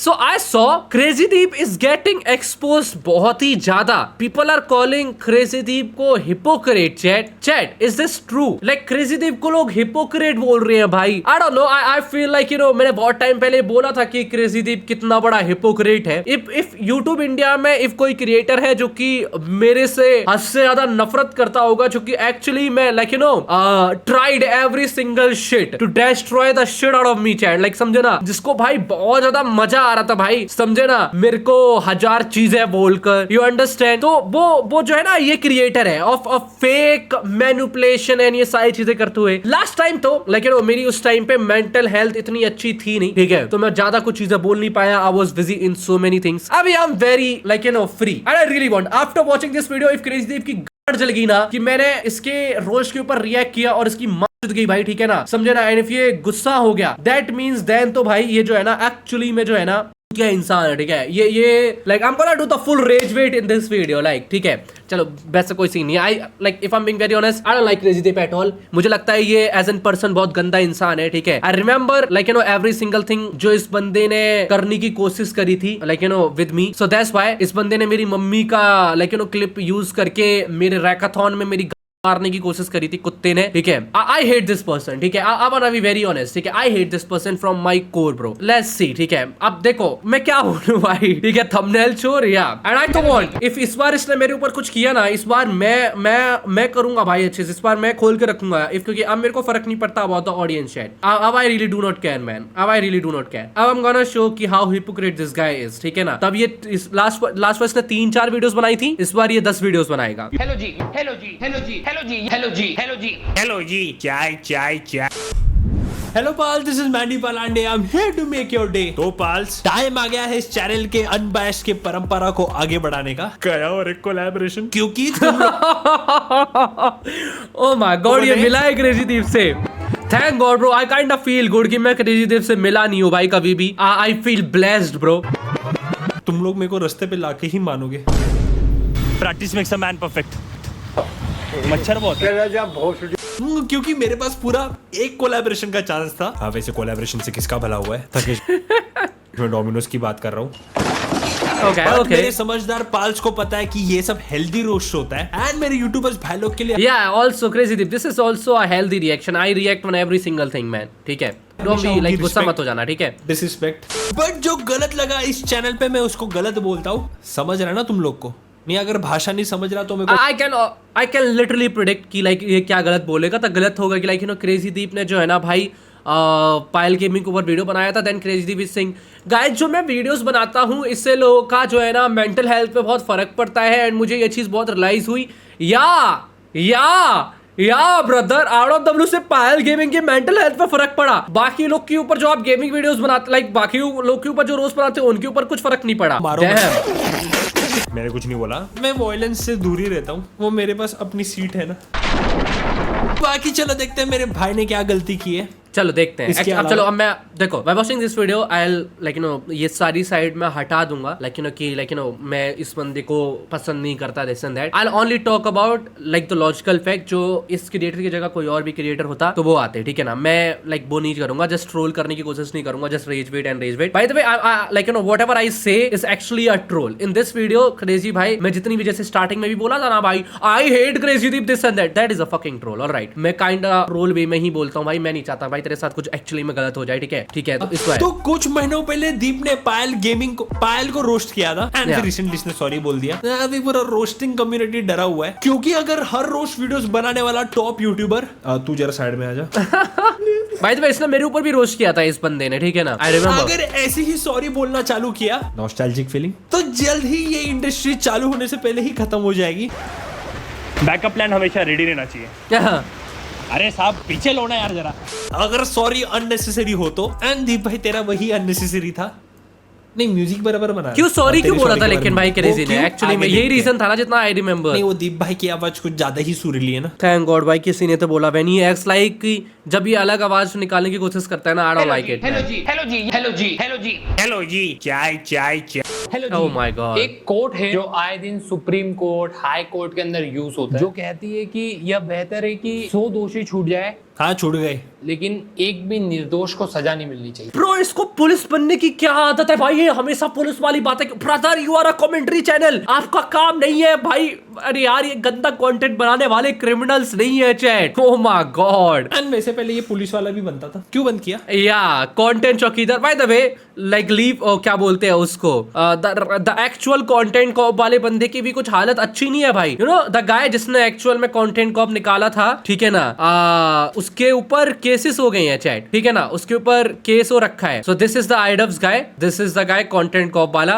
So I saw Crazy Deep is getting expose बहुत ही ज्यादा. People are calling Crazy Deep को hypocrite. Chat is this true? Like Crazy Deep को लोग हिपोक्रेट बोल रहे हैं भाई. I don't know. I feel like मैंने बहुत टाइम पहले बोला था कि क्रेजी दीप कितना बड़ा हिपोक्रेट है. इफ यूट्यूब इंडिया में इफ कोई क्रिएटर है जो कि मेरे से हद से ज्यादा नफरत करता होगा, जो कि एक्चुअली मैं like tried every single shit to destroy the shit out of me chat. Like समझे ना, जिसको भाई बहुत ज्यादा मजा आ रहा था भाई, समझे ना, मेरे को हजार चीजें बोलकर. You understand? तो वो जो है ना, ये क्रिएटर है ऑफ फेक मैनिपुलेशन एंड ये सारी चीजें करते हुए. लास्ट टाइम तो लाइक मेरी उस टाइम पे मेंटल हेल्थ इतनी अच्छी थी नहीं, ठीक है, तो मैं ज्यादा कुछ चीजें बोल नहीं पाया. I was busy in so many things. अभी I am very like free and I really want after watching this video, if Crazy Deep की गांड जल गई ना कि मैंने इसके रोस्ट के ऊपर रिएक्ट किया और इसकी मां जुद गई भाई, ठीक है ना, समझे ना. एंड इफ ये गुस्सा हो गया, दैट मींस देन तो भाई ये जो है ना एक्चुअली में जो है ना क्या इंसान है, ठीक है. ये like I am gonna do the full rage bait in this video. Like ठीक है, चलो वैसे कोई सीन नहीं. I like if I am being very honest, I don't like Crazy Deep at all. मुझे लगता है ये एज एन पर्सन बहुत गंदा इंसान है, ठीक है. I remember like every single thing जो इस बंदे ने करने की कोशिश करी थी like with me. So that's why इस बंदे ने मेरी मम्मी का लाइक क्लिप यूज करके मेरे रैकाथॉन में मेरी मारने की कोशिश करी थी कुत्ते ने, ठीक है. आई हेट दिस पर्सन, ठीक है. I want to be very honest, ठीक है. I hate this person from my core bro. Let's see, ठीक है. अब देखो मैं क्या बोलूं भाई, ठीक है. थंबनेल चोर या and I don't want, if इस बार इसने मेरे ऊपर कुछ किया ना, इस बार मैं करूंगा भाई अच्छे से. इस बार मैं खोल के रखूंगा इफ, क्योंकि अब मेरे को फर्क नहीं पड़ता अबाउट द ऑडियंस चैट. अब I really do not care man. अब I really do not care. अब आई एम गोना शो कि how hypocrite this guy is, ठीक है ना. तब ये लास्ट इसने 3-4 वीडियोस बनाई थी, इस बार ये 10 वीडियोस बनाएगा. हेलो जी, हेलो जी, हेलो जी, हेलो जी, हेलो जी, हेलो जी, हेलो जी, चाय चाय चाय. Hello pal, this is Mandy Palande. I am here to make your day. तो पाल्स, टाइम आ गया है इस चैनल के अनबायस्ड के परंपरा को आगे बढ़ाने का. गया और एक कोलैबोरेशन, क्योंकि तुम ओह माय गॉड, ये मिला है क्रेजी दीप से. Thank God bro. I kind of feel good कि मैं क्रेजी दीप से मिला नहीं हूँ भाई कभी भी. I feel blessed bro. तुम लोग मेरे को रास्ते पे लाके ही मानोगे. Practice makes a man perfect. मच्छर बहुत है. क्योंकि मेरे पास पूरा एक कोलैबोरेशन का चांस था. हाँ, वैसे कोलैबोरेशन से किसका भला हुआ है. मैं डोमिनोज की बात कर रहा हूँ. ओके. मेरे समझदार पाल्स को पता है कि ये सब हेल्दी रोस्ट होता है एंड मेरे यूट्यूबर्स भाई लोग के लिए. Yeah, also crazy dip. This is also a healthy reaction. I react on every single thing, man. ठीक है. Don't be like गुस्सा मत हो जाना, ठीक है. डिसरिस्पेक्ट. बट जो गलत लगा इस चैनल पे मैं उसको गलत बोलता हूँ. समझ रहा ना तुम लोग को. नहीं, अगर भाषा नहीं समझ रहा तो मेरे को I can literally predict कि like ये क्या गलत बोलेगा. तो गलत होगा कि like क्रेजी दीप ने जो है ना भाई पायल गेमिंग के ऊपर वीडियो बनाया था. Then Crazy Deep is saying guys, जो मैं वीडियोस बनाता हूँ इससे लोगों का जो है ना मेंटल हेल्थ पे बहुत फर्क पड़ता है. एंड मुझे ये चीज़ बहुत रियलाइज हुई. या brother, out of the blue से पायल गेमिंग के मेंटल हेल्थ पे फर्क पड़ा. बाकी लोग के ऊपर जो आप गेमिंग वीडियोस बनाते, लाइक बाकी लोग के ऊपर जो रोज बनाते हैं उनके ऊपर कुछ फर्क नहीं पड़ा. मैंने कुछ नहीं बोला. मैं वॉयलेंस से दूर ही रहता हूँ. वो मेरे पास अपनी सीट है ना. बाकी चलो देखते हैं मेरे भाई ने क्या गलती की है. चलो देखते हैं. अब चलो, अब मैं देखो by watching this video I like ये सारी साइड मैं हटा दूंगा. लाइक मैं इस बंदे को पसंद नहीं करता this and that. I only talk about like the logical fact. जो इस क्रिएटर की जगह कोई और भी क्रिएटर होता तो वो आते, ठीक है ना. मैं लाइक वो नहीं करूंगा, जस्ट ट्रोल करने की कोशिश नहीं करूंगा. Just raise weight and raise weight. By the way like whatever I say is actually a troll in this video. Crazy भाई, मैं जितनी भी जैसे स्टार्टिंग में भी बोला था ना भाई, I hate crazy Deep this and that is a fucking troll. Alright, मैं काइंड ऑफ ट्रोल वे में ही बोलता हूँ भाई. मैं नहीं चाहता भाई तेरे साथ कुछ एक्चुअली में गलत हो जाए, ठीक है. ठीक है, तो इस बार तो कुछ महीनों पहले दीप ने पायल को रोस्ट किया था एंड फिर रिसेंटली इसने सॉरी बोल दिया. अभी पूरा रोस्टिंग कम्युनिटी डरा हुआ है, क्योंकि अगर हर रोस्ट वीडियोस बनाने वाला टॉप यूट्यूबर, तू जरा साइड में आ जा. भाई तो इसने मेरे ऊपर भी रोस्ट किया था इस बंदे ने, ठीक है ना. I remember. अगर ऐसे ही सॉरी बोलना चालू किया, नॉस्टैल्जिक फीलिंग, तो जल्द ही ये इंडस्ट्री चालू होने से पहले ही खत्म हो जाएगी. बैकअप प्लान हमेशा रेडी रहना चाहिए. क्या? अरे साहब पीछे लो ना यार जरा. अगर सॉरी अननेसेसरी हो तो, एंड दीप भाई तेरा वही अननेसेसरी था. नहीं, म्यूजिक बराबर बना. क्यों सॉरी क्यों बोला था लेकिन भाई क्रेजी ने? एक्चुअली में यही रीजन था ना, जितना आई रिमेंबर. नहीं, वो दीप भाई की आवाज कुछ ज्यादा ही सुरीली है ना. थैंक गॉड भाई किसी ने तो बोला व्हेन ही एक्ट्स लाइक, जब ये अलग आवाज निकालने की कोशिश करता है ना, I don't like it. Hello जी, हेलो जी, हेलो जी, हेलो जी, हेलो जी, चाय चाय चाय. Hello oh my god. एक कोट है जो आए दिन सुप्रीम कोर्ट, हाई कोर्ट के अंदर यूज होता है, जो कहती है कि यह बेहतर है कि 100 दोषी छूट जाए हाँ छूट गए। लेकिन एक भी निर्दोष को सजा नहीं मिलनी चाहिए। ब्रो इसको पुलिस बनने की क्या आदत है भाई, ये हमेशा पुलिस वाली बातें। Brother you are a commentary channel, आपका काम नहीं है भाई। अरे यार ये गंदा कंटेंट बनाने वाले क्रिमिनल्स नहीं है chat. Oh my God. And वैसे पहले ये पुलिस वाला भी बनता था, क्यों बंद किया? या कंटेंट चौकीदार bye the way, like leave क्या बोलते हैं उसको, द एक्चुअल कंटेंट कॉप वाले बंदे की भी कुछ हालत अच्छी नहीं है भाई। यू नो द गाय जिसने एक्चुअल में कंटेंट कॉप निकाला था, ठीक है ना, उसके ऊपर केसेस हो गए हैं चैट, ठीक है ना, उसके ऊपर केस हो रखा है। सो दिस इज द आइडव्स guy, this is the guy content cop वाला।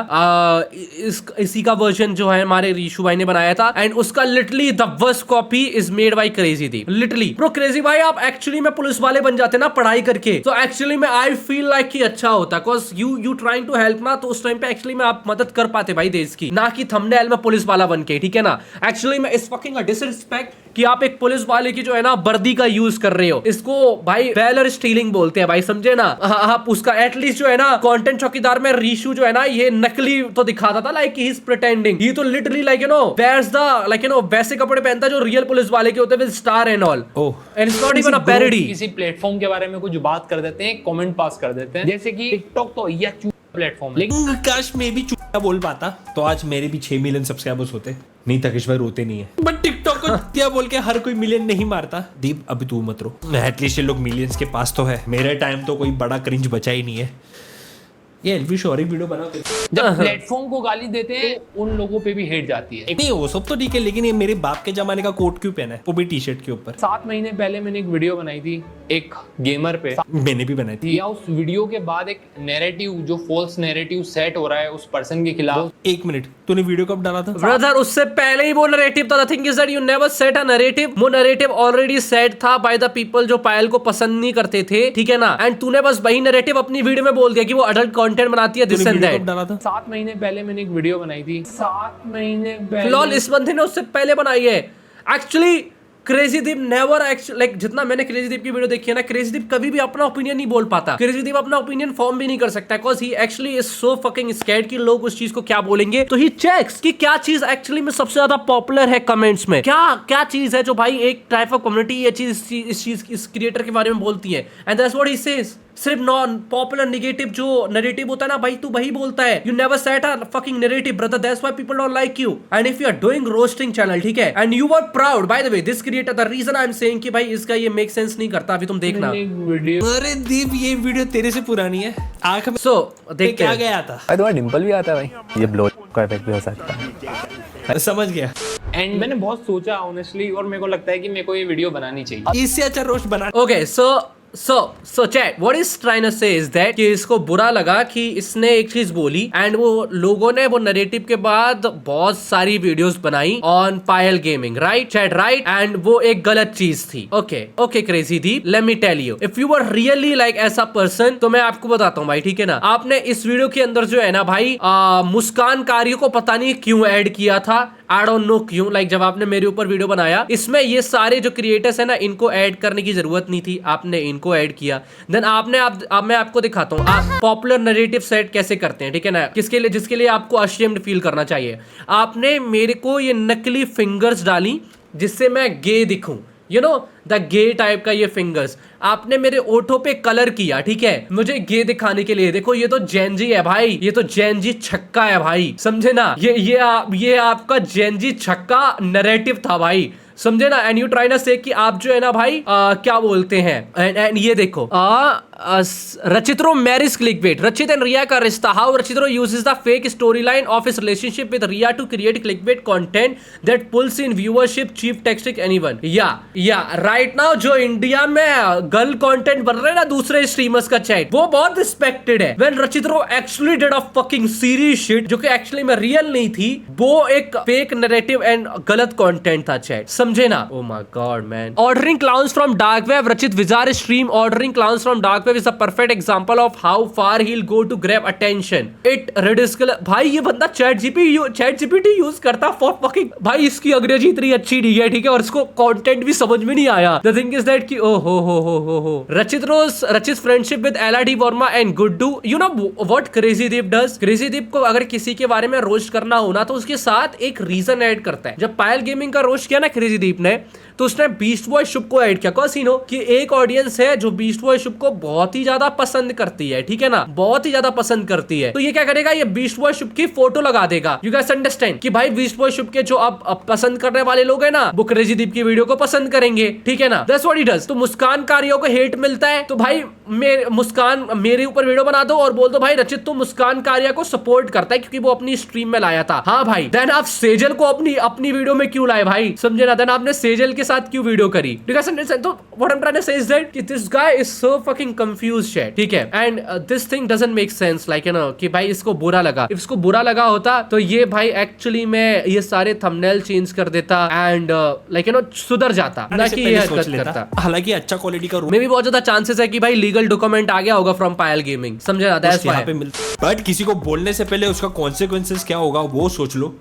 इसी का वर्जन जो है हमारे रीशु भाई ने बनाया था, एंड उसका literally the worst copy is made by crazy Deep. Literally bro crazy भाई आप एक्चुअली में पुलिस वाले बन जाते ना पढ़ाई करके, तो एक्चुअली में आई फील लाइक कि अच्छा होता, because you trying to help ना, तो उस टाइम पे एक्चुअली में आप मदद कर पाते भाई देश की, ना कि थंबनेल में पुलिस वाला बन के, ठीक है ना। एक्चुअली में इस फकिंग डिसरिस्पेक्ट कि आप एक पुलिस वाले की जो है ना वर्दी का यूज कर रहे हो, इसको भाई बैलर स्टीलिंग बोलते हैं भाई, समझे ना। आप उसका एटलीस्ट जो है ना कंटेंट चौकीदार में रीशु जो है ना ये नकली तो दिखाता था, like he is pretending, he तो literally like you know wears the like you know वैसे कपड़े पहनता है जो रियल पुलिस वाले के होते हैं, with star and all, and it's not even a parody. किसी प्लेटफॉर्म के बारे में कुछ बात कर देते हैं, कमेंट पास कर देते हैं, जैसे कि टिकटॉक तो या प्लेटफॉर्म, लेकिन काश मैं भी चूतिया बोल पाता तो आज मेरे भी 6 मिलियन सब्सक्राइबर्स होते। नहीं तकिश भाई रोते नहीं है, बट टिकटॉक को चूतिया बोल के हर कोई मिलियन नहीं मारता। दीप अभी तू मत रो, एटलीस्ट ये लोग मिलियंस के पास तो है, मेरे टाइम तो कोई बड़ा क्रिंज बचा ही नहीं है। ये एलवी शोरिक वीडियो बना के जब प्लेटफॉर्म को गाली देते हैं उन लोगों पे भी हेट जाती है। नहीं वो सब तो ठीक है, लेकिन ये मेरे बाप के जमाने का कोट क्यों पहना है, वो भी टी शर्ट के ऊपर। 7 महीने पहले मैंने एक वीडियो बनाई थी एक गेमर पे, मैंने भी बनाई थी। या उस वीडियो के बाद एक नैरेटिव जो फॉल्स नैरेटिव सेट हो रहा है उस पर्सन के खिलाफ। 1 मिनट, तूने वीडियो कब डाला था? ब्रदर उससे पहले ही वो नैरेटिव था। The thing is that you never set a narrative, वो नैरेटिव ऑलरेडी सेट था बाय द पीपल जो पायल को पसंद नहीं करते थे, ठीक है ना, एंड तूने बस वही नैरेटिव अपनी वीडियो में बोल दिया कि वो अडल्ट कंटेंट बनाती है, दिस एंड दैट। डाला था 7 महीने पहले मैंने एक वीडियो बनाई थी, 7 महीने पहले। लॉल इस बंदे ने उससे पहले बनाई है। एक्चुअली क्रेजी दीप नेवर लाइक जितना मैंने क्रेजी दीप की वीडियो देखी है ना, क्रेजी दीप कभी भी अपना ओपिनियन नहीं बोल पाता, क्रेजी दीप अपना ओपिनियन फॉर्म भी नहीं कर सकता, because he actually is so fucking scared कि लोग उस चीज को क्या बोलेंगे, तो ही चेक्स कि क्या चीज एक्चुअली में सबसे ज्यादा पॉपुलर है कमेंट्स में, क्या चीज है जो भाई एक टाइप ऑफ कम्युनिटी ये चीज इस चीज इस क्रिएटर के बारे में बोलती है, and that's what he says. सिर्फ नॉन पॉपुलर नेगेटिव जो नैरेटिव होता है ना भाई, तू वही बोलता है। You never set a fucking narrative brother, that's why people don't like you. And if you are doing roasting channel, ठीक है, and you are proud by the way this creator, the reason I am saying कि भाई इसका ये make sense नहीं करता, अभी तुम देखना। अरे दीप ये वीडियो तेरे से पुरानी है, आंख में सो देखते क्या हैं। गया था? तुम्हारा डिंपल भी आता है भाई, ये ब्लो का इफेक्ट भी हो सकता है। समझ गया। एंड मैंने बहुत सोचा ऑनेस्टली, और मेरे को लगता है कि मेरे को ये वीडियो बनानी चाहिए। इससे अच्छा रोस्ट बना। Okay, so chat, what is trying to say is that कि इसको बुरा लगा कि इसने एक चीज बोली, एंड वो लोगों ने वो नैरेटिव के बाद बहुत सारी वीडियोस बनाई on Payal gaming, right chat, right, and वो एक गलत चीज थी। Okay Crazy Deep, let me tell you, if you are really like ऐसा पर्सन, तो मैं आपको बताता हूँ भाई, ठीक है ना, आपने इस वीडियो के अंदर जो है ना भाई मुस्कान कारियों को पता नहीं क्यों ऐड किया था, आई डोंट नो क्यों, लाइक जब आपने मेरे ऊपर वीडियो बनाया, इसमें ये सारे जो क्रिएटर्स है ना इनको ऐड करने की जरूरत नहीं थी, आपने इनको ऐड किया। देन अब मैं आपको दिखाता हूँ आप पॉपुलर नैरेटिव सेट कैसे करते हैं, ठीक है ना, किसके लिए, जिसके लिए आपको अशेम्ड फील करना चाहिए। आपने मेरे को ये नकली फिंगर्स डाली जिससे मैं गे दिखूं, you know the gay type का ये फिंगर्स आपने मेरे ओठों पे कलर किया, ठीक है, मुझे गे दिखाने के लिए। देखो ये तो जेनजी है भाई, ये तो जेनजी छक्का है भाई, समझे ना, ये आपका जेनजी छक्का नैरेटिव था भाई, समझे ना। एंड यू ट्राई ना से कि आप जो है ना भाई क्या बोलते हैं, एंड ये देखो Rachitroo marriage clickbait, Rachit and Riya का रिश्ता, how Rachitroo uses the fake story line of his relationship with Riya to create clickbait content that pulls in viewership cheap tactic anyone. या राइट नाउ जो इंडिया में गर्ल कंटेंट बन रहे हैं ना दूसरे स्ट्रीमर्स का चैट, वो बहुत रिस्पेक्टेड है। When Rachitroo actually did a fucking serious shit जो कि एक्चुअली में रियल नहीं थी, वो एक फेक नैरेटिव एंड गलत कंटेंट था चैट, समझे ना। Oh my god man, ordering clowns from dark web, Rachit विजार stream ordering clowns from dark web is a perfect example of how far he'll go to grab attention. It ridiculous भाई, ये बंदा chat GPT use करता for fucking, भाई इसकी अंग्रेजी इतनी अच्छी नहीं है, ठीक है, और इसको कंटेंट भी समझ में नहीं आया। The thing is that कि ओ हो Rachit friendship with LRD Varma and Guddu, you know what Crazy Deep does, Crazy Deep को अगर किसी के बारे में रोस्ट करना हो ना तो उसके साथ एक रीजन ऐड करता है। जब पायल गेमिंग का रोस्ट किया ना क्रेजी क्रेजी दीप ने, तो उसने बीस्ट बॉय शुभ को ऐड किया। कौन सीन हो कि एक ऑडियंस है जो बीस्ट बॉय शुभ को बहुत ही ज्यादा पसंद करती है, ठीक है ना, बहुत ही ज्यादा पसंद करती है। तो ये क्या करेगा, ये बीस्ट बॉय शुभ की फोटो लगा देगा। यू गाइस अंडरस्टैंड कि भाई बीस्ट बॉय शुभ के जो अब पसंद करने वाले लोग हैं ना, वो क्रेजी दीप की वीडियो को पसंद करेंगे, ठीक है ना। That's what he does. तो मुस्कान कारियों को हेट मिलता है, तो भाई मुस्कान मेरे ऊपर वीडियो बना दो और बोल दो भाई रचित तो मुस्कान कारिया को सपोर्ट करता है क्योंकि वो अपनी स्ट्रीम में लाया था। हाँ भाई, देन आप सेजल को अपनी वीडियो में क्यों लाए भाई, समझे ना। देन आपने सेजल के साथ क्यों वीडियो करी। तो what I am trying to say is that कि this guy is so fucking confused shit, ठीक है। And this thing doesn't make sense, like you know कि भाई इसको बुरा लगा। इफ इसको बुरा लगा होता तो ये भाई एक्चुअली में ये सारे थंबनेल चेंज कर देता एंड लाइक यू नो सुधर जाता, ना कि ये हरकत करता। हालांकि अच्छा क्वालिटी का मे भी बहुत ज्यादा चांसेस है कि भाई लीगल डॉक्यूमेंट आ गया होगा फ्रॉम पायल गेमिंग, समझे ना। दैट्स यहाँ पे मिलता, बट किसी को बोलने से पहले उसका कॉन्सिक्वेंसेस क्या होगा वो सोच लो।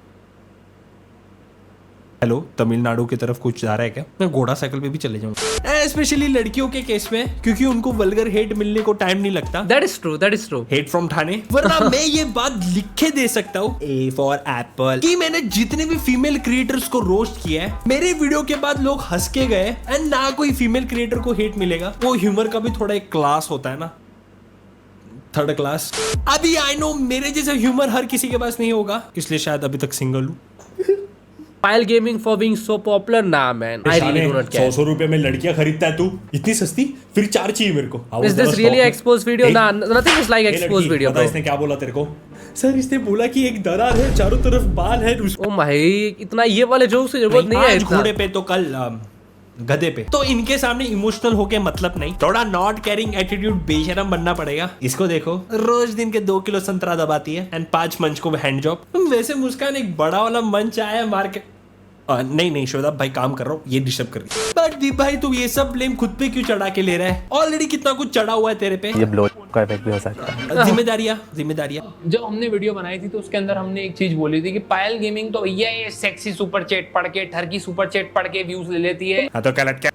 हेलो, तमिलनाडु की तरफ कुछ जा रहा है क्या? मैं घोड़ा साइकिल पे भी चले जाऊंगा, स्पेशली लड़कियों के केस में, क्योंकि उनको वल्गर हेट मिलने को टाइम नहीं लगता। That is true, that is true. Hate from Thane. वरना मैं ये बात लिख के दे सकता हूँ, ए फॉर एप्पल, कि मैंने जितने भी फीमेल क्रिएटर्स को रोस्ट किया है, मेरे वीडियो के बाद लोग हंस के गए एंड ना कोई फीमेल क्रिएटर को हेट मिलेगा। वो ह्यूमर का भी थोड़ा एक क्लास होता है ना, थर्ड क्लास। अभी आई नो मेरे जैसा ह्यूमर हर किसी के पास नहीं होगा, इसलिए शायद अभी तक सिंगल हूँ। Payal gaming for being so popular ना man, I really do not care. 100 रुपए में लड़कियां खरीदता है तू, इतनी सस्ती, फिर 4 चाहिए मेरे को। Is this really expose video? ना, nothing is like expose video bro. इसने क्या बोला तेरे को? सर इसने बोला कि एक दरार है, चारों तरफ बाल है। ओ भाई, इतना ये वाले जोक से जरूरत नहीं है। आज घोड़े पे तो कल गधे पे। तो इनके सामने इमोशनल होके मतलब नहीं, थोड़ा नॉट कैरिंग एटीट्यूड बेशरम बनना पड़ेगा। इसको देखो, रोज दिन के 2 किलो संतरा दबाती है एंड 5 मंच को हैंड जॉब। वैसे मुस्कान एक बड़ा वाला मंच आया है मार्केट। नहीं शोदाब भाई, काम कर रहा हूँ, ये डिस्टर्ब कर रही है। बट दीप भाई तू ये सब ब्लेम खुद पे क्यों चढ़ा के ले रहा है? ऑलरेडी कितना कुछ चढ़ा हुआ है तेरे पे। ये ब्लो का इफेक्ट भी हो सकता है। जिम्मेदारियां। जब हमने वीडियो बनाई थी तो उसके अंदर हमने एक चीज बोली थी कि पायल गेमिंग तो ये सेक्सी सुपर चैट पढ़ के, ठरकी सुपर चैट पढ़ के व्यूज ले लेती है। हाँ तो गलत क्या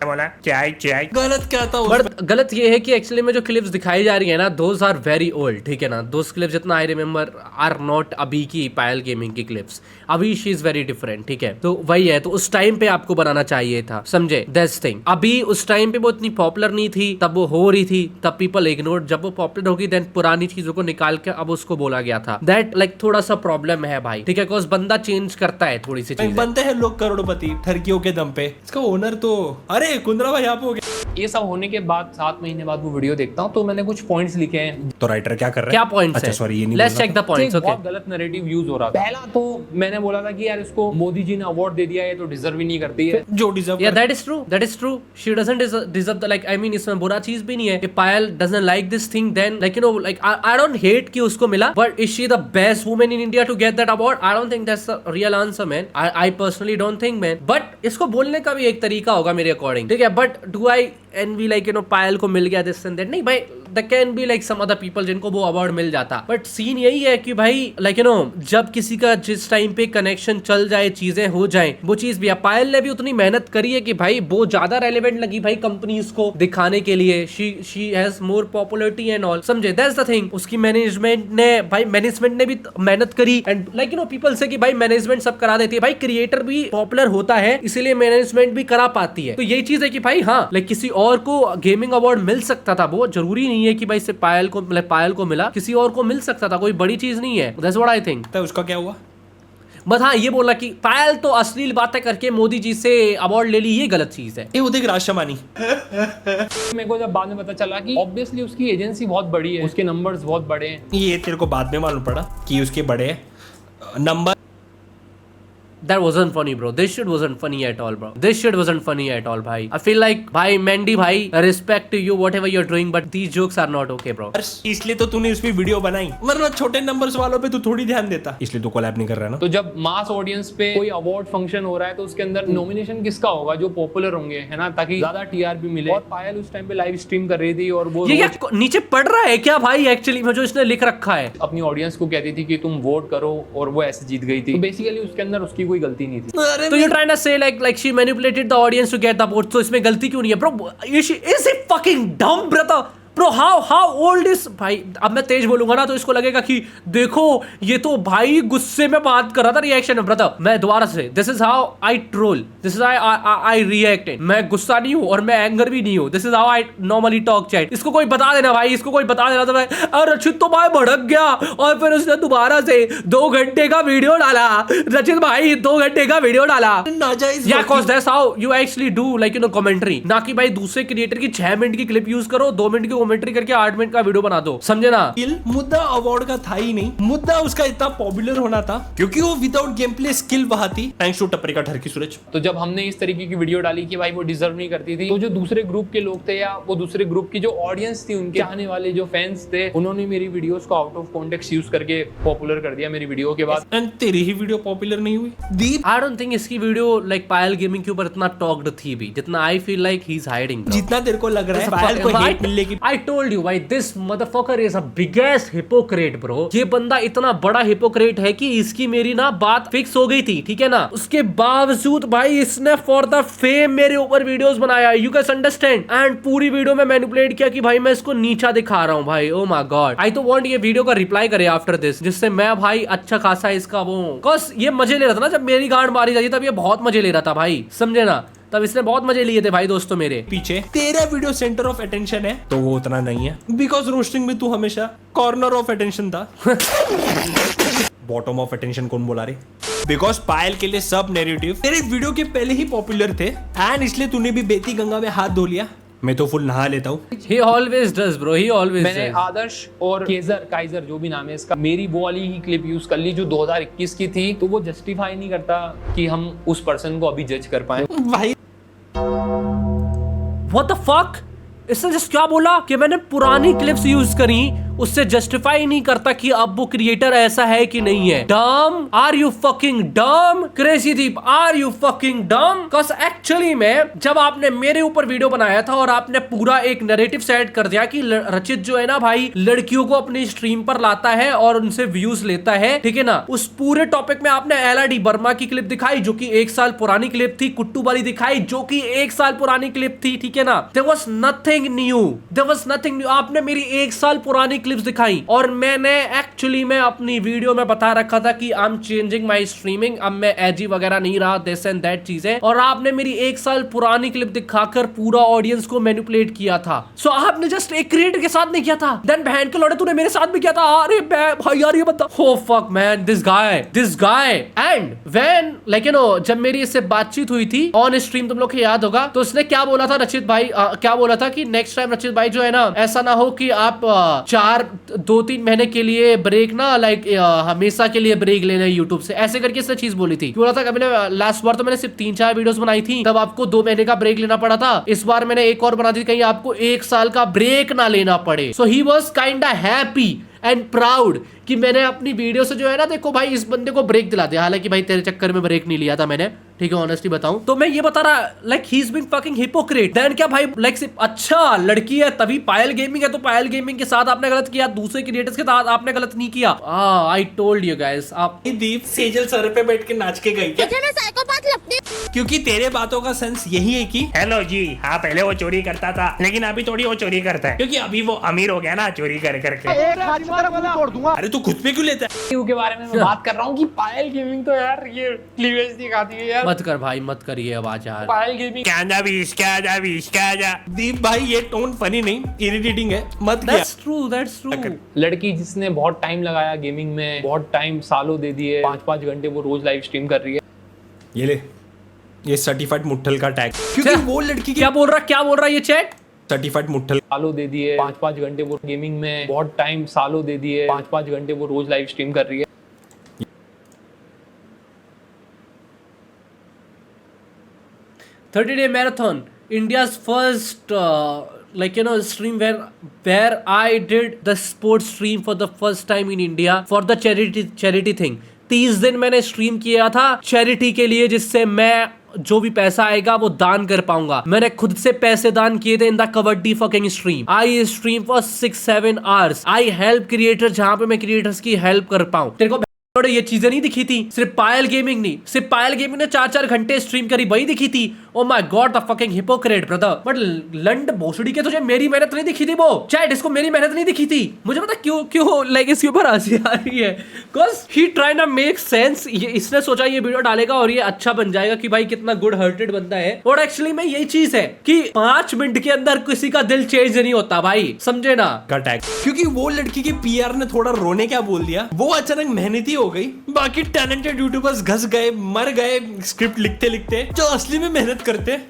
बोला? चाय गलत क्या था? बट गलत ये है कि एक्चुअली में जो क्लिप्स दिखाई जा रही है ना, दोज आर वेरी ओल्ड, ठीक है ना। दोस क्लिप्स जितना आई रिमेम्बर आर नॉट अभी की पायल गेमिंग की क्लिप्स। अभी शी इज वेरी डिफरेंट, ठीक है। तो वही है, तो उस टाइम पे आपको बनाना चाहिए था, समझे। That's thing. अभी उस टाइम पे वो इतनी पॉपुलर नहीं थी, तब वो हो रही थी, तब पीपल इग्नोर। जब वो पॉपुलर होगी देन पुरानी चीजों को निकाल के अब उसको बोला गया था। दैट लाइक थोड़ा सा प्रॉब्लम है भाई, ठीक है। बिकॉज बंदा चेंज करता है थोड़ी सी चीजें। बनते हैं लोग करोड़पति ठरकियों के दम पे। इसका ओनर तो अरे कुंद्रा भाई आप हो गए। ये सब होने के बाद 7 महीने बाद वो वीडियो देखता हूँ तो मैंने कुछ पॉइंट्स लिखे हैं। तो राइटर क्या कर रहा है? क्या पॉइंट्स अच्छा है? सॉरी, ये नहीं let's check the points. Okay, बहुत गलत नैरेटिव यूज हो रहा था। पहला तो मैंने बोला था कि यार इसको मोदी जी ने अवार्ड दे दिया है तो डिजर्व ही नहीं करती है। जो deserve. Yeah that is true, that is true. She doesn't deserve the, like I mean इसमें बुरा चीज भी नहीं है कि Payal doesn't like this thing, then like you know like I don't hate कि उसको मिला, but is she the best woman in India to get that award? I don't think that's the real answer man. I personally don't think man. But इसको बोलने का भी एक तरीका होगा मेरे अकॉर्डिंग, ठीक है। But do I envy like you know Payal को मिल गया दिस एंड दैट? नहीं भाई, there can be like some other people जिनको वो अवार्ड मिल जाता। बट सीन यही है कि भाई लाइक यू नो जब किसी का जिस टाइम पे कनेक्शन चल जाए, चीजें हो जाए, वो चीज भी। पायल ने भी उतनी मेहनत करी है कि भाई वो ज्यादा रेलेवेंट लगी भाई कंपनीज को दिखाने के लिए। She has more popularity and all, समझे। That's the thing. उसकी मैनेजमेंट ने भी मेहनत करी and like you know people से कि भाई मैनेजमेंट सब करा देती है। भाई क्रिएटर भी पॉपुलर होता है इसीलिए मैनेजमेंट भी करा पाती है। तो यही चीज है कि भाई हाँ, लाइक किसी और को गेमिंग अवार्ड मिल सकता था, वो जरूरी नहीं है कि भाई सिर्फ पायल को मिला, किसी और को मिल सकता था, कोई बड़ी चीज नहीं है। That's what I think. तो उसका क्या हुआ? बस हाँ, ये बोला कि पायल तो अश्लील बातें करके मोदी जी से अवार्ड ले ली, ये गलत चीज है। ये वो देख राष्ट्रमानी। मेरे को जब बाद में पता चला कि ऑब्वियसली उसकी एजेंसी बहुत बड़ी है, उसके नंबर्स बहुत बड़े हैं। ये तेरे को बाद में मालूम पड़ा कि उसके बड़े number. That wasn't funny, bro. This shit wasn't funny at all, bro. This shit wasn't funny at all, bhai. I feel like, bhai, Mandy, bhai, respect to you, whatever you're doing, but these jokes are not okay, bro. इसलिए तो तूने उस पे video बनाई, वरना छोटे numbers वालों पे तू थोड़ी ध्यान देता। इसलिए तो कोलैब नहीं कर रहा है ना। तो जब मास ऑडियंस पे कोई अवार्ड फंक्शन हो रहा है तो उसके अंदर नॉमिनेशन किसका होगा? जो पॉपुलर होंगे, है ना, ताकि ज्यादा टीआरपी मिले। और पायल उस टाइम पे लाइव स्ट्रीम कर रही थी और वो ये क्या नीचे पढ़ रहा है क्या भाई? एक्चुअली में जो इसने लिख रखा है, अपनी ऑडियंस को कहती थी कि तुम वोट करो और वो ऐसे जीत गई थी। तो बेसिकली उसके अंदर उसकी कोई गलती नहीं थी। तो you trying to say like she manipulated the audience to get the vote. तो इसमें गलती क्यों नहीं है bro? Is he fucking dumb brother? Bro how old is भाई। अब मैं तेज बोलूंगा ना तो इसको लगेगा कि देखो ये तो भाई गुस्से में बात कर रहा था, रिएक्शन में। ब्रदर मैं दोबारा से, this is how I troll, this is I react. मैं गुस्सा नहीं हूं और मैं एंगर भी नहीं हूं, this is how I normally talk chat. इसको कोई बता देना भाई, इसको कोई बता देना तो मैं, और रचित तो भाई भड़क गया और फिर उसने दोबारा से 2 घंटे का वीडियो डाला। रचित भाई 2 घंटे का वीडियो डाला नाजायज या cause that's how you actually do like you know commentary, ना कि भाई दूसरे क्रिएटर की 6 मिनट की क्लिप यूज करो, 2 मिनट की कमेंट्री करके 8 मिनट का वीडियो बना दो, समझे ना। मुद्दा अवार्ड का था ही नहीं, मुद्दा उसका इतना पॉपुलर होना था क्योंकि वो विदाउट गेम प्ले स्किल बहाती, थैंक्स टू टपरी का ठरकी सूरज। तो जब हमने इस तरीके की वीडियो डाली कि भाई वो डिजर्व नहीं करती थी, तो जो दूसरे ग्रुप के लोग थे या वो दूसरे ग्रुप की जो ऑडियंस थी, उनके चाहने वाले जो फैंस थे, उन्होंने मेरी वीडियोस को आउट ऑफ कॉन्टेक्स्ट यूज करके पॉपुलर कर दिया मेरी वीडियो के बाद। एंड तेरी ही वीडियो पॉपुलर नहीं हुई। दीप आई डोंट थिंक इसकी वीडियो लाइक पायल गेमिंग के ऊपर इतना टॉक्ड थी भी जितना आई feel like he is hiding. जितना तेरे को लग रहा है पायल को हेट मिलने की, I told you भाई, this motherfucker is a biggest hypocrite bro। ये बंदा इतना बड़ा hypocrite है कि इसकी मेरी ना बात फिक्स हो गई थी, ठीक है ना। उसके बावजूद भाई इसने फॉर द फेम मेरे ऊपर वीडियोस बनाया, यू कैन अंडरस्टैंड। एंड पूरी वीडियो में मैनिपुलेट किया कि भाई मैं इसको नीचा दिखा रहा हूँ भाई। ओ माय गॉड, आई तो वांट ये वीडियो का रिप्लाई करे आफ्टर दिस, जिससे मैं भाई अच्छा खासा इसका वो, कॉज ये मजे ले रहा था ना जब मेरी गांड मारी जाती तब ये बहुत मजे ले रहा था भाई, समझे ना। तब इसने बहुत मजे लिए थे भाई दोस्तों मेरे। पीछे तेरा वीडियो सेंटर ऑफ अटेंशन है तो वो उतना नहीं है, बिकॉज रोस्टिंग में तू हमेशा कॉर्नर ऑफ अटेंशन था। बॉटम ऑफ अटेंशन कौन बोला रे? बिकॉज पायल के लिए सब नैरेटिव तेरे वीडियो के पहले ही पॉपुलर थे एंड इसलिए तूने भी बेती गंगा में हाथ धो लिया। मैं तो फुल नहा लेता हूँ। He always does bro, he always मैंने does। आदर्श और काइजर जो भी नाम है इसका, मेरी वो वाली ही क्लिप यूज कर ली जो 2021 की थी, तो वो जस्टिफाई नहीं करता कि हम उस पर्सन को अभी जज कर पाए। भाई What the fuck? इसने जस्ट क्या बोला कि मैंने पुरानी क्लिप्स यूज करी, उससे जस्टिफाई नहीं करता कि अब वो क्रिएटर ऐसा है कि नहीं है। Dumb, are you fucking dumb? Crazy Deep, are you fucking dumb? Cause actually में जब आपने मेरे ऊपर वीडियो बनाया था और आपने पूरा एक नैरेटिव सेट कर दिया कि रचित जो है ना भाई लड़कियों को अपनी स्ट्रीम पर लाता है और उनसे व्यूज लेता है, ठीक है ना। उस पूरे टॉपिक में आपने LRD वर्मा की क्लिप दिखाई जो कि 1 साल पुरानी क्लिप थी, कुट्टू वाली दिखाई जो कि 1 साल पुरानी क्लिप थी, ठीक है ना। There was nothing new, there was nothing new. आपने मेरी 1 साल पुरानी क्लिप्स दिखाई और मैंने एक्चुअली में अपनी वीडियो में बता रखा था कि I am changing my streaming, अब मैं एजी वगैरह नहीं रहा, दिस एंड दैट चीजें। और आपने मेरी 1 साल पुरानी क्लिप दिखाकर पूरा ऑडियंस को मैनिपुलेट किया था। सो आपने जस्ट एक क्रिएटर के साथ नहीं किया था, देन बहन के लौड़े तूने मेरे साथ भी किया था। अरे भाई यार ये बता, हो fuck man, this guy. And when like you no जब मेरी इससे बातचीत हुई थी ऑन स्ट्रीम, तुम लोग को याद होगा, तो उसने क्या बोला था रचित भाई, क्या बोला था कि नेक्स्ट टाइम रचित भाई जो है ना, ऐसा ना हो कि आप 2-3 महीने के लिए ब्रेक ना, लाइक हमेशा के लिए ब्रेक लेना यूट्यूब से, ऐसे करके इसने चीज बोली थी। बोला था कभी लास्ट बार तो मैंने सिर्फ 3-4 वीडियोस बनाई थी, तब आपको 2 महीने का ब्रेक लेना पड़ा था। इस बार मैंने एक और बना दी, कहीं आपको 1 साल का ब्रेक ना लेना पड़े। So he was kinda happy and proud कि मैंने अपनी वीडियो से जो है ना, देखो भाई इस बंदे को ब्रेक दिला दिया। हालांकि भाई तेरे चक्कर में ब्रेक नहीं लिया था मैंने, ठीक है, ऑनेस्टली बताऊं तो मैं ये बता रहा, like he is being fucking hypocrite. Then क्या भाई, लाइक सिर्फ अच्छा लड़की है तभी पायल गेमिंग है, तो पायल गेमिंग के साथ आपने गलत किया, दूसरे क्रिएटर्स के साथ आपने गलत नहीं किया। I told you guys. आप दीप सेजल सर पे बैठ के नाच के गई क्या? क्योंकि तेरे बातों का सेंस यही है कि हेलो जी, हाँ पहले वो चोरी करता था लेकिन अभी थोड़ी वो चोरी करता है क्योंकि अभी वो अमीर हो गया ना चोरी कर करके। अरे तू खुद पे क्यों लेता है? के बारे में मैं बात कर रहा हूँ कि पायल गेमिंग तो यार ये क्लीवेज दिखाती है यार। मत कर भाई, मत करिए आवाज यार। पायल गेमिंग क्या जा दीप भाई ये टोन फनी नहीं, इरिटेटिंग है, मत किया। That's true। लड़की जिसने बहुत टाइम लगाया गेमिंग में, बहुत टाइम सालों दे दिए, 5-5 घंटे वो रोज लाइव स्ट्रीम कर रही है। ये ले, ये सर्टिफाइड मुट्ठल का टैग, क्योंकि वो लड़की क्या बोल रहा ये चैट? सर्टिफाइड मुट्ठल सालों दे दिए, 5-5 घंटे वो गेमिंग में, बहुत टाइम सालों दे दिए, 5-5 घंटे वो रोज लाइव स्ट्रीम कर रही है। 30-day marathon, India's first like you know stream where I did the sports stream for the first time in India for the charity thing। 30 दिन मैंने स्ट्रीम किया था चैरिटी के लिए, जिससे मैं जो भी पैसा आएगा वो दान कर पाऊंगा। मैंने खुद से पैसे दान किए थे in the kabaddi fucking stream. I stream for 6-7 hours. I help creator जहां पे मैं क्रिएटर्स की हेल्प कर पाऊं। तेरे को थोड़े ये चीजें नहीं दिखी थी, सिर्फ पायल गेमिंग नहीं, सिर्फ पायल गेमिंग ने 4-4 घंटे स्ट्रीम करी वही दिखी थी। Oh my god the fucking hypocrite brother. But लंड भोसड़ी के तुझे मेरी मेहनत नहीं दिखी थी वो चैट, इसको मेरी मेहनत नहीं दिखी थी। मुझे पता क्यों लाइक इसके ऊपर हंसी आ रही है, बिकॉज ही ट्राई ना मेक सेंस। इसने सोचा ये वीडियो डालेगा और ये अच्छा बन जाएगा कि भाई कितना गुड हार्टेड बंदा है, और एक्चुअली में यही चीज है कि 5 मिनट के अंदर किसी का दिल चेंज नहीं होता भाई, समझे ना। टैग क्योंकि वो लड़की की पीआर ने थोड़ा रोने क्या बोल दिया, वो अचानक मेहनती हो गई, बाकी टैलेंटेड यूट्यूबर्स घस गए, मर गए स्क्रिप्ट लिखते लिखते, जो असली में मेहनत करते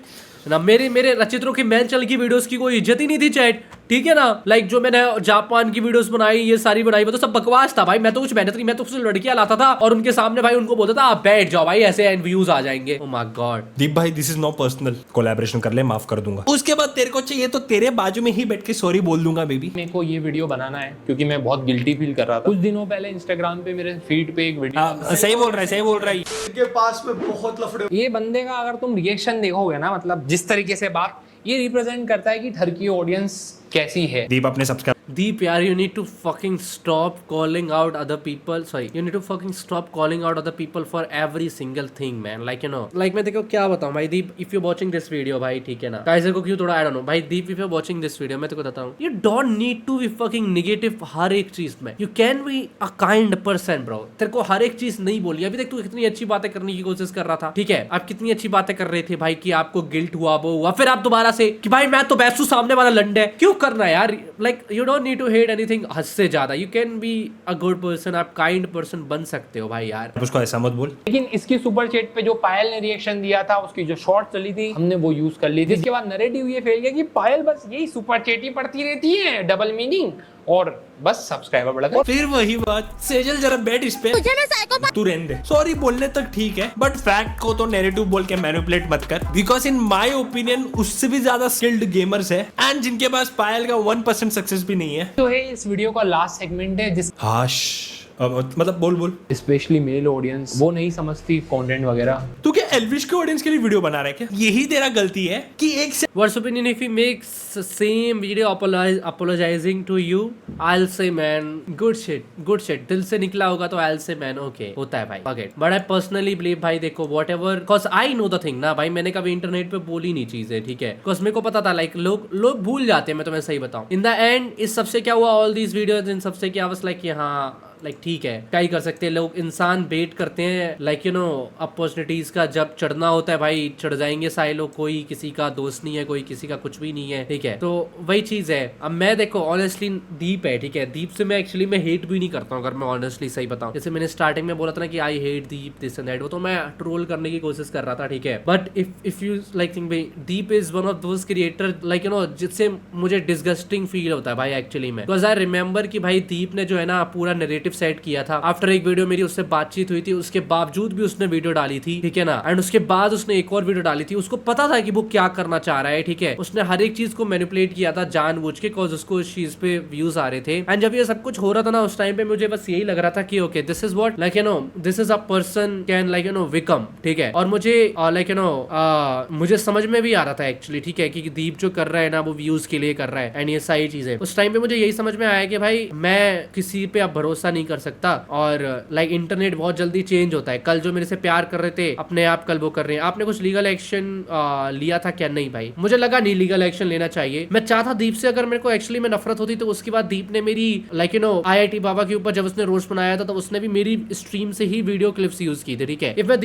ना। मेरे रचित्रों की मैन चल की वीडियोस की कोई इज्जत ही नहीं थी चैट, ठीक है ना। लाइक जो मैंने जापान की वीडियोस बनाई, ये सारी बनाई, वो तो सब बकवास था भाई। मैं तो कुछ मेहनत नहीं, मैं तो कुछ लड़कियां लाता था और उनके सामने भाई उनको बोलता था आप बैठ जाओ भाई, ऐसे व्यूज आ जाएंगे। ओह माय गॉड दीप भाई, this is no personal, collaboration कर ले, माफ कर दूंगा। उसके बाद तेरे को चाहिए तो तेरे बाजू में ही बैठ के सॉरी बोल दूंगा बेबी। मेरे को ये वीडियो बनाना है क्योंकि मैं बहुत गिल्टी फील कर रहा था। कुछ दिनों पहले इंस्टाग्राम पे मेरे फीड पे एक वीडियो, सही बोल रहा है, सही बोल रहा है। इनके पास में बहुत लफड़े। ये बंदे का अगर तुम रिएक्शन देखोगे ना, मतलब जिस तरीके से बात, ये रिप्रेजेंट करता है कि घर की ऑडियंस कैसी है। दीप अपने सब्सक्राइब Deep यार, you need to fucking stop calling out other people. Sorry, you need to fucking stop calling out other people for every single thing, man. Like you know, like मैं देखो क्या बताऊँ भाई दीप, if you're watching this video भाई, ठीक है ना, Kaizer को क्यों थोड़ा I don't know भाई दीप, if you're watching this video, मैं तेको बताता हूँ, you don't need to be fucking negative हर एक चीज में। You can be a kind person, bro. तेरे को हर एक चीज नहीं बोली। अभी देख तू कितनी अच्छी बातें करने की कोशिश कर रहा था, ठीक है, आप कितनी अच्छी बातें कर रहे थे भाई कि आपको गिल्ट हुआ, वो हुआ, फिर आप दोबारा से कि भाई मैं तो बेस्ट हूँ, सामने वाला लंड है। क्यों करना है यार? Like you don't need to hate anything हद से ज्यादा। You can be a good person, आप काइंड पर्सन बन सकते हो भाई यार। उसको ऐसा मत बोल। लेकिन इसकी सुपर चैट पे जो पायल ने रिएक्शन दिया था, उसकी जो शॉर्ट चली थी, हमने वो यूज कर ली थी। इसके बाद नैरेटिव ये फैल गया कि पायल बस यही सुपर चैट ही पढ़ती रहती है, डबल मीनिंग, और बस सब्सक्राइबर बढ़ा। फिर वही बात, सेजल जरा बैठ इस पे, तू रहने दे। सॉरी बोलने तक ठीक है, बट फैक्ट को तो नैरेटिव बोल के मैनिपुलेट मत कर, बिकॉज इन माय ओपिनियन उससे भी ज्यादा स्किल्ड गेमर्स है, एंड जिनके पास पायल का 1% सक्सेस भी नहीं है। तो है इस वीडियो का लास्ट सेगमेंट है जिस मतलब बोल स्पेशली मेल ऑडियंस वो नहीं समझती कंटेंट वगैरह। तू क्या एल्विश के ऑडियंस के लिए वीडियो बना रहा है क्या? यही तेरा गलती है कि एक से What's opinion if he makes same video apologizing to you? I'll say man, good shit. दिल से निकला होगा तो I'll say man, okay, होता है भाई, okay. But I personally believe भाई देखो whatever, cause I know the thing ना भाई, मैंने कभी इंटरनेट पे बोली नहीं चीजें, ठीक है, cause मेरे को पता था लाइक लोग भूल जाते हैं, मैं तुम्हें सही बताऊं। In the end इस सबसे क्या हुआ, all these videos इन सबसे क्या was like हाँ लाइक ठीक है, क्या ही कर सकते हैं लोग, इंसान वेट करते हैं लाइक यू नो अपॉर्चुनिटीज का, जब चढ़ना होता है भाई चढ़ जाएंगे सारे लोग, कोई किसी का दोस्त नहीं है, कोई किसी का कुछ भी नहीं है, ठीक है। तो वही चीज है। अब मैं देखो ऑनेस्टली दीप है, ठीक है, दीप से मैं एक्चुअली मैं हेट भी नहीं करता हूँ, अगर मैं ऑनेस्टली सही बताऊँ। जैसे मैंने स्टार्टिंग में बोला था ना कि I hate Deep this and that, वो तो मैं ट्रोल करने की कोशिश कर रहा था, ठीक है। But if you like think भाई Deep is one of those creator like you know जिससे मुझे डिस्गस्टिंग फील होता है भाई एक्चुअली में, बिकॉज आई रिमेंबर कि भाई दीप ने जो है ना पूरा नैरेटिव सेट किया था। आफ्टर एक वीडियो मेरी उससे बातचीत हुई थी, उसके बावजूद भी उसने वीडियो डाली थी, ठीक है ना, एंड उसके बाद उसने एक और वीडियो डाली थी। उसको पता था कि वो क्या करना चाह रहा है, ठीक है, उसने हर एक चीज को मैनिपुलेट किया था जानबूझ के, बिकॉज उसको इस चीज पे व्यूज आ रहे थे। एंड जब ये सब कुछ हो रहा था ना उस टाइम पे मुझे बस यही लग रहा था कि okay this is what like you no this is a person can like you know become, ठीक है। और मुझे लाइक यू नो मुझे समझ में भी आ रहा था एक्चुअली, ठीक है, कि दीप जो कर रहा है ना वो व्यूज के लिए कर रहा है, एंड ये सारी चीजें उस टाइम पे मुझे यही समझ में आया कि भाई मैं किसी पे अब भरोसा नहीं कर सकता, और लाइक इंटरनेट बहुत जल्दी चेंज होता है। कल जो मेरे से प्यार कर रहे थे अपने आप कल वो कर रहे हैं। आपने कुछ लीगल एक्शन लिया था क्या? नहीं भाई, मुझे लगा नहीं लीगल एक्शन लेना चाहिए। मैं चाहता दीप से अगर मेरे को एक्चुअली में नफरत होती तो उसके बाद दीप ने मेरी लाइक यू नो IIT बाबा के ऊपर जब उसने रोस्ट बनाया था तो उसने भी मेरी स्ट्रीम से ही वीडियो क्लिप्स यूज की थी, ठीक है। इफ मैं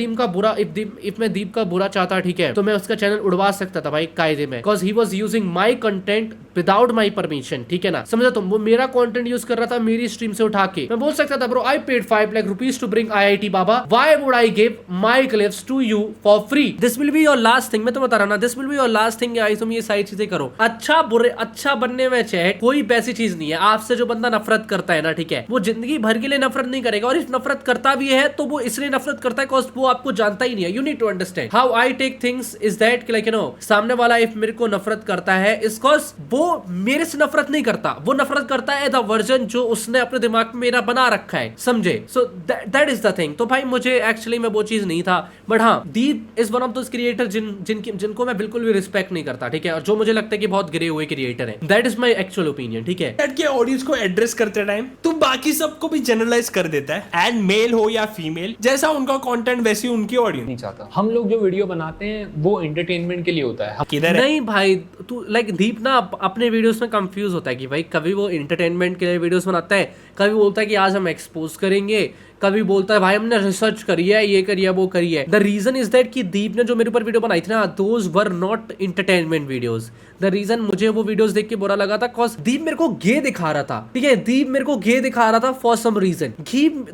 दीप का बुरा चाहता, ठीक है, तो मैं उसका चैनल उड़वा सकता था भाई कायदे में, because he was using my content without my permission, ठीक है ना, समझा तुम। वो मेरा कंटेंट यूज कर रहा था मेरी स्ट्रीम से उठा के। मैं बोल सकता था bro I paid 5 lakh rupees to bring IIT Baba, why would I give my clips to you for free? This will be your last thing. मैं तो बता रहा ना, this will be your last thing. I तुम ये सारी चीजें करो। अच्छा बनने में चाहे कोई पैसी चीज नहीं है। आपसे जो बंदा नफरत करता है ना, ठीक है, वो जिंदगी भर के लिए नफरत नहीं करेगा, और इफ नफरत करता भी है तो वो इसलिए नफरत करता है बिकॉज़ वो आपको जानता ही नहीं है। You need to understand how I take things is that like you know सामने वाला इफ मेरे को नफरत करता है इसकॉज वो मेरे से नफरत नहीं करता, वो नफरत करता है द वर्जन जो उसने अपने दिमाग में मेरा बना रखा है, समझे? So that is the thing. तो भाई मुझे एक्चुअली में वो चीज नहीं था, बट हाँ, Deep is one of those creator जिनको मैं बिल्कुल भी रिस्पेक्ट नहीं करता, ठीक है, और जो मुझे लगता है कि बहुत गिरे हुए क्रिएटर है। That is my actual opinion, ठीक है। के ऑडियंस को एड्रेस करते टाइम तू बाकी सबको भी जनरलाइज कर देता है, एंड मेल हो या फीमेल, जैसा उनका कंटेंट वैसी उनकी ऑडियंस। नहीं चाहता। हम लोग जो वीडियो बनाते हैं वो एंटरटेनमेंट के लिए होता है। किधर है? नहीं भाई, तू लाइक दीप ना अपने वीडियोस में कंफ्यूज होता है कि भाई कभी वो एंटरटेनमेंट के लिए वीडियोस बनाता है, कभी बोलता है कि आज हम एक्सपोज करेंगे, कभी बोलता है भाई हमने रिसर्च करी है, ये करी है, वो करी है। द रीजन इज दैट कि दीप ने जो मेरे ऊपर वीडियो बनाई थी ना, those were not entertainment videos. The reason मुझे वो वीडियोस देख के बुरा लगा था, कॉज दीप मेरे को गे दिखा रहा था, ठीक है, दीप मेरे को गे दिखा रहा था फॉर सम रीजन।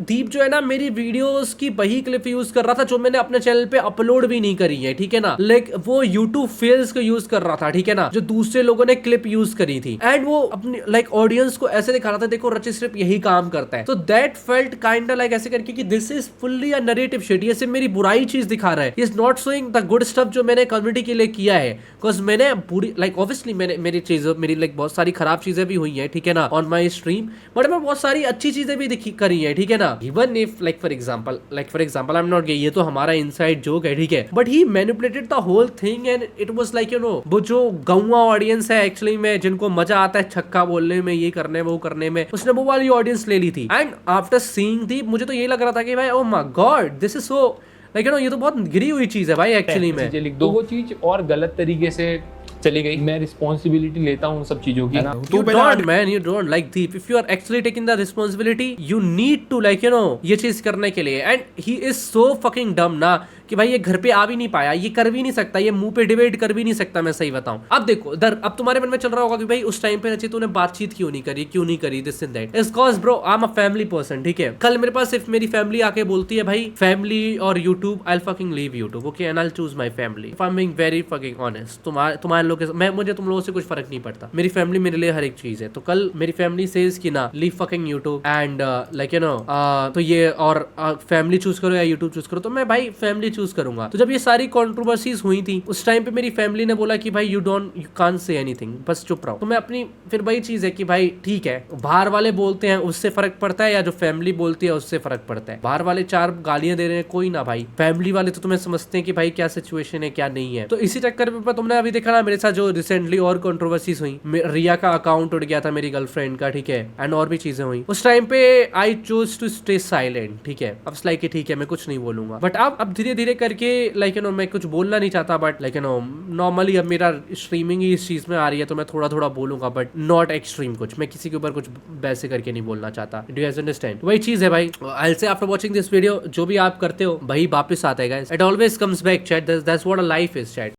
दीप जो है ना मेरी वीडियोस की वही क्लिप यूज कर रहा था जो मैंने अपने चैनल पे अपलोड भी नहीं करी है, ठीक है ना, लाइक वो यूट्यूब फेल्स को यूज कर रहा था, ठीक है ना, जो दूसरे लोगों ने क्लिप यूज करी थी, एंड वो अपनी लाइक ऑडियंस को ऐसे दिखा रहा था, देखो रचित सिर्फ यही काम करता है। तो दैट फेल्ट काइंड लाइक ऐसे करके कि this is fully a narrative shit, ये सिर्फ मेरी बुराई चीज दिखा रहा है, is not showing the good stuff जो मैंने कम्युनिटी के लिए किया है। बिकॉज मैंने पूरी लाइक ऑब्वियसली मेरी लाइक बहुत सारी खराब चीजें भी हुई हैं, ठीक है ना, ऑन माई स्ट्रीम, बट मैं बहुत सारी अच्छी चीजें भी करी है, ठीक है ना। Even if like for example I am not gay, ये तो हमारा इनसाइड जोक है, ठीक है, but he manipulated the whole thing and it was like you know, वो जो गौवा ऑडियंस है एक्चुअली में, जिनको मजा आता है छक्का बोलने में, ये करने में, वो करने में, उसने वो वाली ऑडियंस ले ली थी। एंड आफ्टर सीइंग दी मुझे तो ये लग रहा था कि भाई ओ my God, this is so like you no, ये तो बहुत गिरी हुई चीज है भाई एक्चुअली में। लिख दो वो चीज और गलत तरीके से चली गई, मैं रिस्पॉन्सिबिलिटी लेता हूँ उन सब चीजों की। You don't like Deep. If you are actually taking the responsibility, you need to like you know ये चीज करने के लिए। And he is so fucking dumb ना कि भाई ये घर पे आ भी नहीं पाया, ये कर भी नहीं सकता, ये मुंह पे डिबेट कर भी नहीं सकता, मैं सही बताऊं। अब देखो अब तुम्हारे मन में चल रहा होगा कि भाई उस टाइम पे रचित तूने बातचीत क्यों नहीं करी this and that. It's cause bro I am a family person, ठीक है। कल मेरे पास सिर्फ मेरी फैमिली आके बोलती है भाई फैमिली और YouTube, I will fucking leave YouTube, okay, and I will choose my family. If I am being very fucking honest, तुम्हारे लोग मुझे तुम लोगों से कुछ फर्क नहीं पड़ता, मेरी फैमिली मेरे लिए हर एक चीज है। तो कल मेरी फैमिली सेज कि ना leave fucking YouTube and like you no, तो ये और फैमिली चूज करो या यूट्यूब चूज करो, तो मैं भाई फैमिली चूज करूंगा। तो जब ये सारी कंट्रोवर्सीज हुई थी उस टाइम पे मेरी फैमिली ने बोला कि भाई यू कांट से एनीथिंग, बस चुप रहो। तो मैं अपनी फिर वही चीज है कि भाई ठीक है, बाहर वाले बोलते हैं उससे फर्क पड़ता है या जो फैमिली बोलती है उससे फर्क पड़ता है। बाहर वाले 4 गालियां दे रहे हैं कोई ना भाई, फैमिली वाले तो तुम्हें समझते हैं कि भाई क्या सिचुएशन है क्या नहीं है। तो इसी चक्कर में तुमने अभी देखा ना मेरे साथ जो रिसेंटली और कंट्रोवर्सीज हुई, रिया का अकाउंट उड़ गया था मेरी गर्लफ्रेंड का, ठीक है, एंड और भी चीजें हुई। उस टाइम पे I choose to stay silent, ठीक है। अब लाइक ठीक है मैं कुछ नहीं बोलूंगा, बट अब धीरे धीरे करके लाइक यू नो मैं कुछ बोलना नहीं चाहता, but like you no normally अब मेरा स्ट्रीमिंग ही इस चीज में आ रही है तो मैं थोड़ा थोड़ा बोलूंगा, बट नॉट एक्सट्रीम कुछ, मैं किसी के ऊपर कुछ वैसे करके नहीं बोलना चाहता। Do you guys understand? वही चीज है भाई। I will say after watching this video जो भी आप करते हो भाई वापस आता है guys, it always comes back chat, that's what a life is chat.